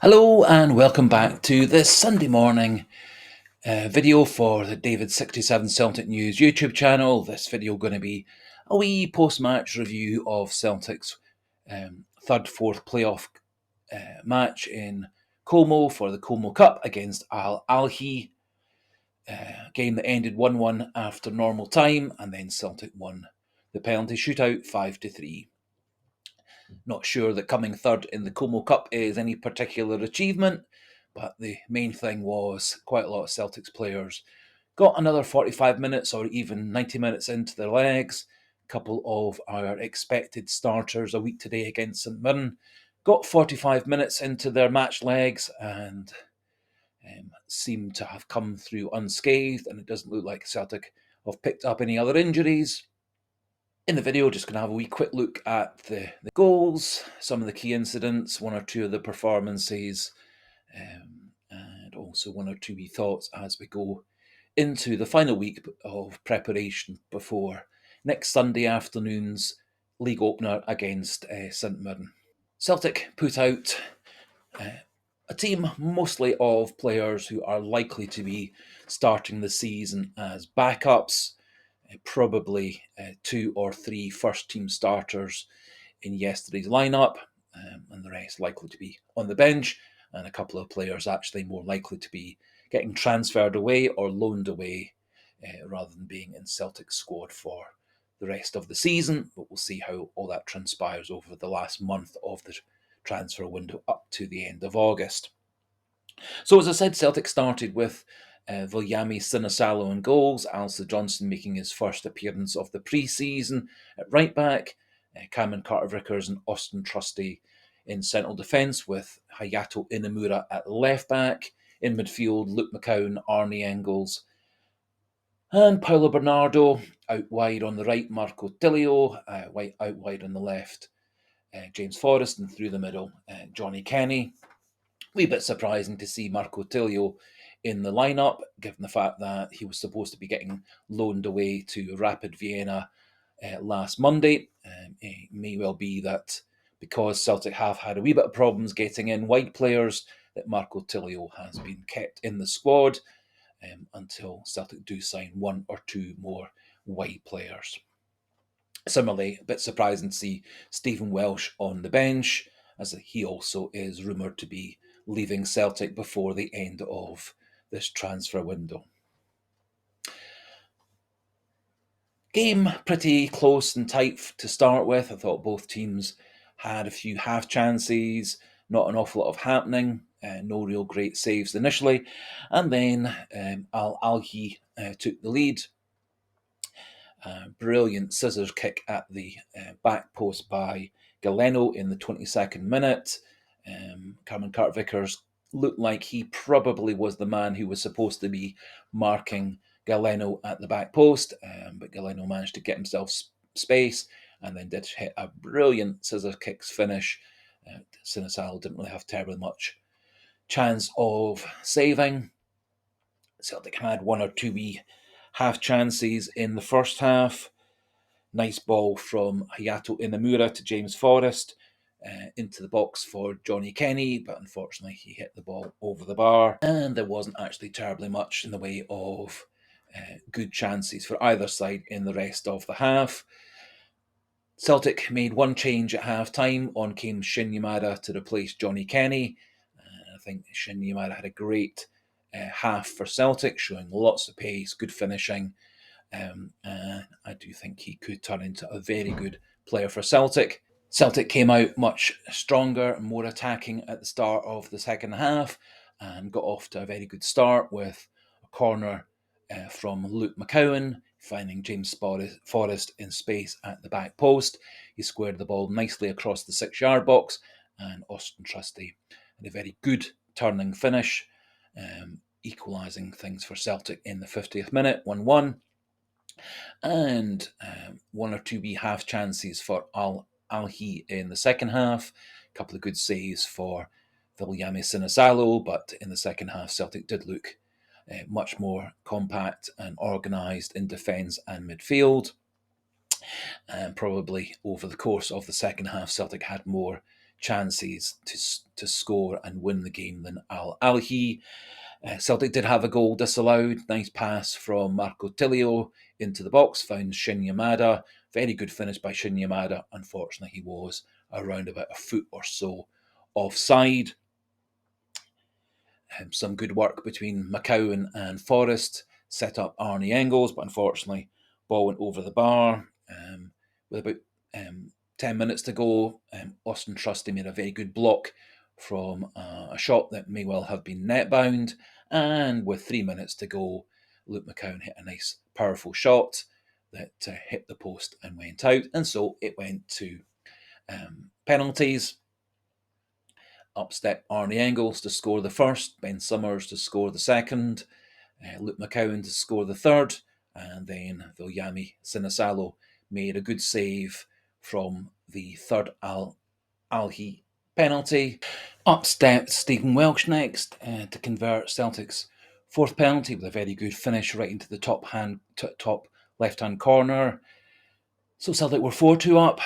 Hello and welcome back to this Sunday morning video for the David67 Celtic News YouTube channel. This video going to be a wee post-match review of Celtic's third-fourth playoff match in Como for the Como Cup against Ahli. Game that ended 1-1 after normal time, and then Celtic won the penalty shootout 5-3. Not sure that coming third in the Como Cup is any particular achievement, but the main thing was quite a lot of Celtics players got another 45 minutes or even 90 minutes into their legs. A couple of our expected starters a week today against St Mirren got 45 minutes into their match legs and seemed to have come through unscathed, and it doesn't look like Celtic have picked up any other injuries. In the video, just going to have a wee quick look at the goals, some of the key incidents, one or two of the performances, and also one or two wee thoughts as we go into the final week of preparation before next Sunday afternoon's league opener against St Mirren. Celtic put out a team mostly of players who are likely to be starting the season as backups. Probably two or three first-team starters in yesterday's lineup, and the rest likely to be on the bench, and a couple of players actually more likely to be getting transferred away or loaned away rather than being in Celtic's squad for the rest of the season. But we'll see how all that transpires over the last month of the transfer window up to the end of August. So as I said, Celtic started with Viljami Sinisalo in goals, Alistair Johnston making his first appearance of the pre-season at right back, Cameron Carter-Vickers and Austin Trusty in central defence, with Hayato Inamura at left back. In midfield, Luke McCowan, Arnie Engels, and Paulo Bernardo. Out wide on the right, Marco Tilio. Out wide on the left, James Forrest, and through the middle, Johnny Kenny. Wee bit surprising to see Marco Tilio in the lineup, given the fact that he was supposed to be getting loaned away to Rapid Vienna last Monday. It may well be that because Celtic have had a wee bit of problems getting in wide players, that Marco Tilio has been kept in the squad until Celtic do sign one or two more wide players. Similarly, a bit surprising to see Stephen Welsh on the bench, as he also is rumoured to be leaving Celtic before the end of this transfer window. Game pretty close and tight to start with. I thought both teams had a few half chances, not an awful lot of happening, no real great saves initially, and then Ahli took the lead. Brilliant scissors kick at the back post by Galeno in the 22nd minute. Cameron Carter-Vickers looked like he probably was the man who was supposed to be marking Galeno at the back post, but Galeno managed to get himself space and then did hit a brilliant scissor kicks finish. Sinisalo didn't really have terribly much chance of saving. Celtic had one or two wee half chances in the first half. Nice ball from Hayato Inamura to James Forrest into the box for Johnny Kenny, but unfortunately he hit the ball over the bar, and there wasn't actually terribly much in the way of good chances for either side in the rest of the half. Celtic made one change at half-time. On came Shin Yamada to replace Johnny Kenny. I think Shin Yamada had a great half for Celtic, showing lots of pace, good finishing. I do think he could turn into a very good player for Celtic. Celtic came out much stronger and more attacking at the start of the second half and got off to a very good start with a corner from Luke McCowan, finding James Forrest in space at the back post. He squared the ball nicely across the 6-yard box, and Austin Trusty had a very good turning finish, equalising things for Celtic in the 50th minute, 1-1. And one or two wee half chances for Ahli in the second half. A couple of good saves for Viljami Sinisalo, but in the second half, Celtic did look much more compact and organised in defence and midfield. And probably over the course of the second half, Celtic had more chances to score and win the game than Ahli. Celtic did have a goal disallowed. Nice pass from Marco Tilio into the box, found Shin Yamada. Very good finish by Shin Yamada. Unfortunately, he was around about a foot or so offside. Some good work between McCowan and Forrest set up Arnie Engels, but unfortunately, ball went over the bar. With about 10 minutes to go, Austin Trusty made a very good block from a shot that may well have been net bound. And with 3 minutes to go, Luke McCowan hit a nice, powerful shot that hit the post and went out. And so it went to penalties. Up stepped Arnie Engels to score the first, Ben Summers to score the second, Luke McCowan to score the third, and then Viljami Sinisalo made a good save from the third Ahli penalty. Up stepped Stephen Welsh next to convert Celtic's fourth penalty with a very good finish right into the top left-hand corner. So Celtic were 4-2 up.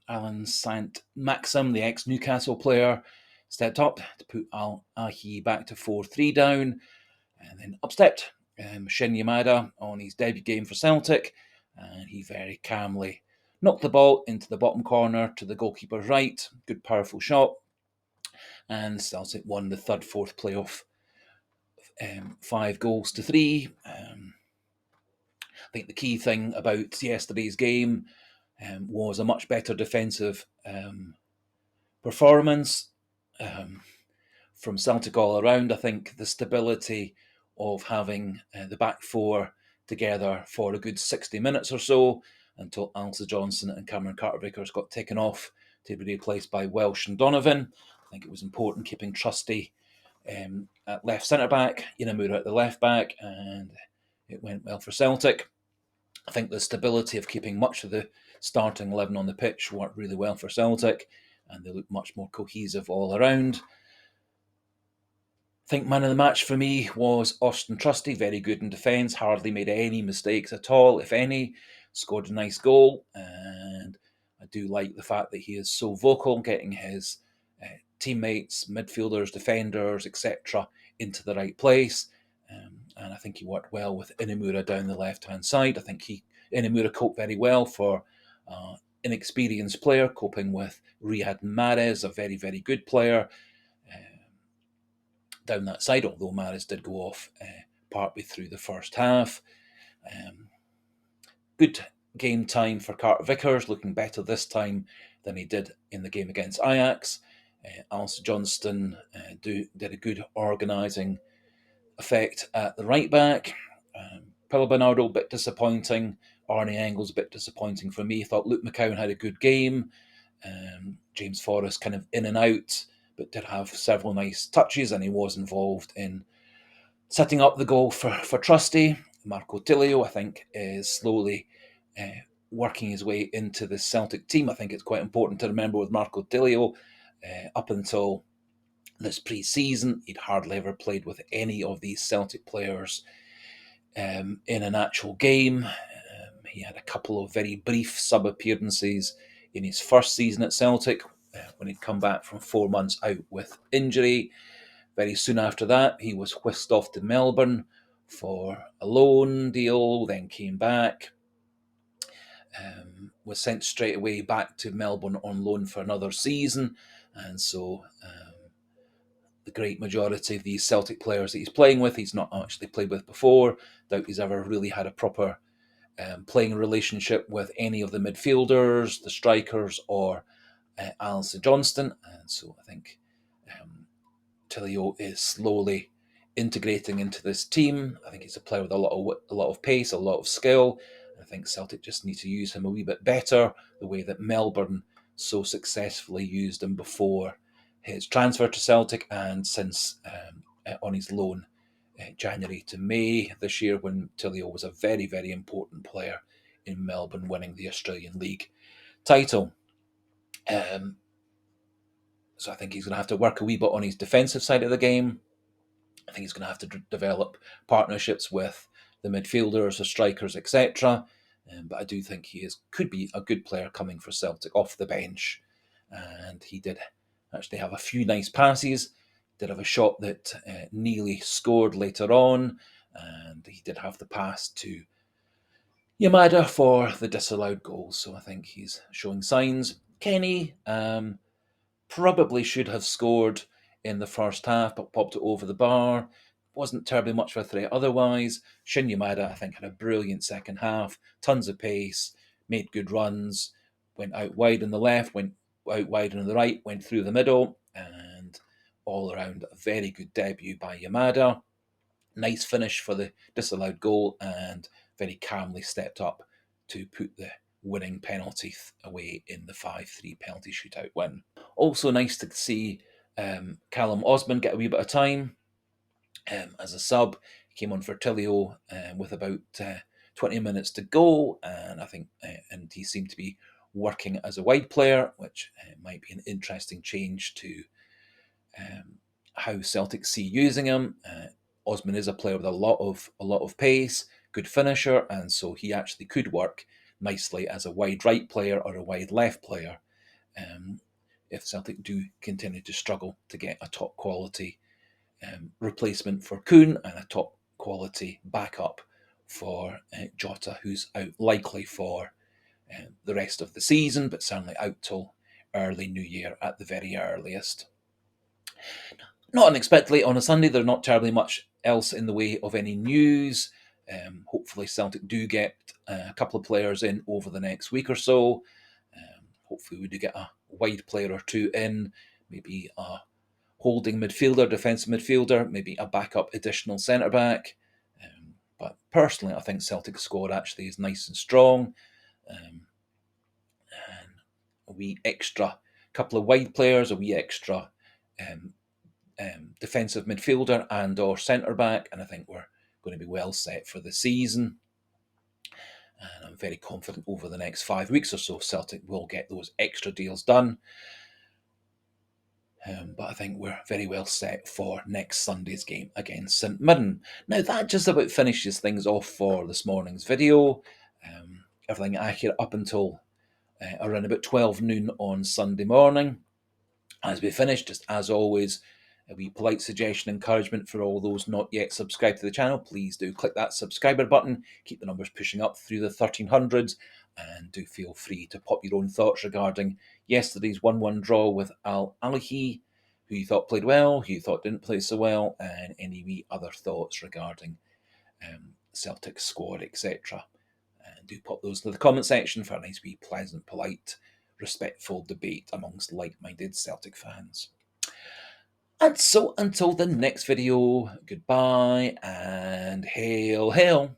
Alan Sant Maxim, the ex-Newcastle player, stepped up to put Ahli back to 4-3 down. And then up stepped Shin Yamada on his debut game for Celtic. And he very calmly knocked the ball into the bottom corner to the goalkeeper's right. Good, powerful shot. And Celtic won the fourth playoff 5-3. I think the key thing about yesterday's game was a much better defensive performance from Celtic all around. I think the stability of having the back four together for a good 60 minutes or so until Alistair Johnson and Cameron Carter-Vickers got taken off to be replaced by Welsh and Donovan. I think it was important keeping Trusty at left centre-back, Yamada at the left-back, and it went well for Celtic. I think the stability of keeping much of the starting 11 on the pitch worked really well for Celtic, and they looked much more cohesive all around. I think man of the match for me was Austin Trusty, very good in defence, hardly made any mistakes at all, if any, scored a nice goal, and I do like the fact that he is so vocal, getting his teammates, midfielders, defenders, etc. into the right place. And I think he worked well with Inamura down the left-hand side. I think Inamura coped very well for inexperienced player, coping with Riyad Mahrez, a very, very good player down that side, although Mahrez did go off partway through the first half. Good game time for Carter-Vickers, looking better this time than he did in the game against Ajax. Alistair Johnston did a good organising effect at the right back. Pilla Bernardo, a bit disappointing. Arnie Engels, a bit disappointing for me. I thought Luke McCowan had a good game. James Forrest kind of in and out, but did have several nice touches, and he was involved in setting up the goal for Trusty. Marco Tilio, I think, is slowly working his way into the Celtic team. I think it's quite important to remember with Marco Tilio, up until this pre-season, he'd hardly ever played with any of these Celtic players in an actual game. He had a couple of very brief sub-appearances in his first season at Celtic when he'd come back from 4 months out with injury. Very soon after that, he was whisked off to Melbourne for a loan deal, then came back, was sent straight away back to Melbourne on loan for another season, and so the great majority of these Celtic players that he's playing with, he's not actually played with before. Doubt he's ever really had a proper playing relationship with any of the midfielders, the strikers, or Alistair Johnston. And so I think Tilio is slowly integrating into this team. I think he's a player with a lot of pace, a lot of skill. I think Celtic just need to use him a wee bit better, the way that Melbourne so successfully used him before his transfer to Celtic and since on his loan January to May this year, when Tilio was a very, very important player in Melbourne winning the Australian League title. So I think he's going to have to work a wee bit on his defensive side of the game. I think he's going to have to develop partnerships with the midfielders, the strikers, etc. But I do think could be a good player coming for Celtic off the bench. And he did Actually have a few nice passes. Did have a shot that nearly scored later on, and he did have the pass to Yamada for the disallowed goal. So I think he's showing signs. Kenny probably should have scored in the first half, but popped it over the bar. Wasn't terribly much of a threat otherwise. Shin Yamada, I think, had a brilliant second half. Tons of pace, made good runs, went out wide on the left, went out wide on the right, went through the middle, and all around a very good debut by Yamada. Nice finish for the disallowed goal, and very calmly stepped up to put the winning penalty away in the 5-3 penalty shootout win. Also nice to see Callum Osman get a wee bit of time as a sub. He came on for Tilio with about 20 minutes to go, and I think and he seemed to be working as a wide player, which might be an interesting change to how Celtic see using him. Osman is a player with a lot of pace, good finisher, and so he actually could work nicely as a wide right player or a wide left player. If Celtic do continue to struggle to get a top quality replacement for Kuhn and a top quality backup for Jota, who's out likely for the rest of the season, but certainly out till early New Year at the very earliest. Not unexpectedly, on a Sunday, there's not terribly much else in the way of any news. Hopefully, Celtic do get a couple of players in over the next week or so. Hopefully, we do get a wide player or two in, maybe a holding midfielder, defensive midfielder, maybe a backup additional centre back. But personally, I think Celtic's squad actually is nice and strong. And a wee extra couple of wide players, a wee extra defensive midfielder and or centre back, and I think we're going to be well set for the season. And I'm very confident over the next 5 weeks or so, Celtic will get those extra deals done. But I think we're very well set for next Sunday's game against St Mirren. Now that just about finishes things off for this morning's video. Everything accurate up until around about 12 noon on Sunday morning. As we finish, just as always, a wee polite suggestion, encouragement for all those not yet subscribed to the channel. Please do click that subscriber button. Keep the numbers pushing up through the 1300s, and do feel free to pop your own thoughts regarding yesterday's 1-1 draw with Ahli, who you thought played well, who you thought didn't play so well, and any wee other thoughts regarding Celtic squad, etc. And do pop those into the comment section for a nice wee pleasant, polite, respectful debate amongst like-minded Celtic fans. And so until the next video, goodbye and hail, hail.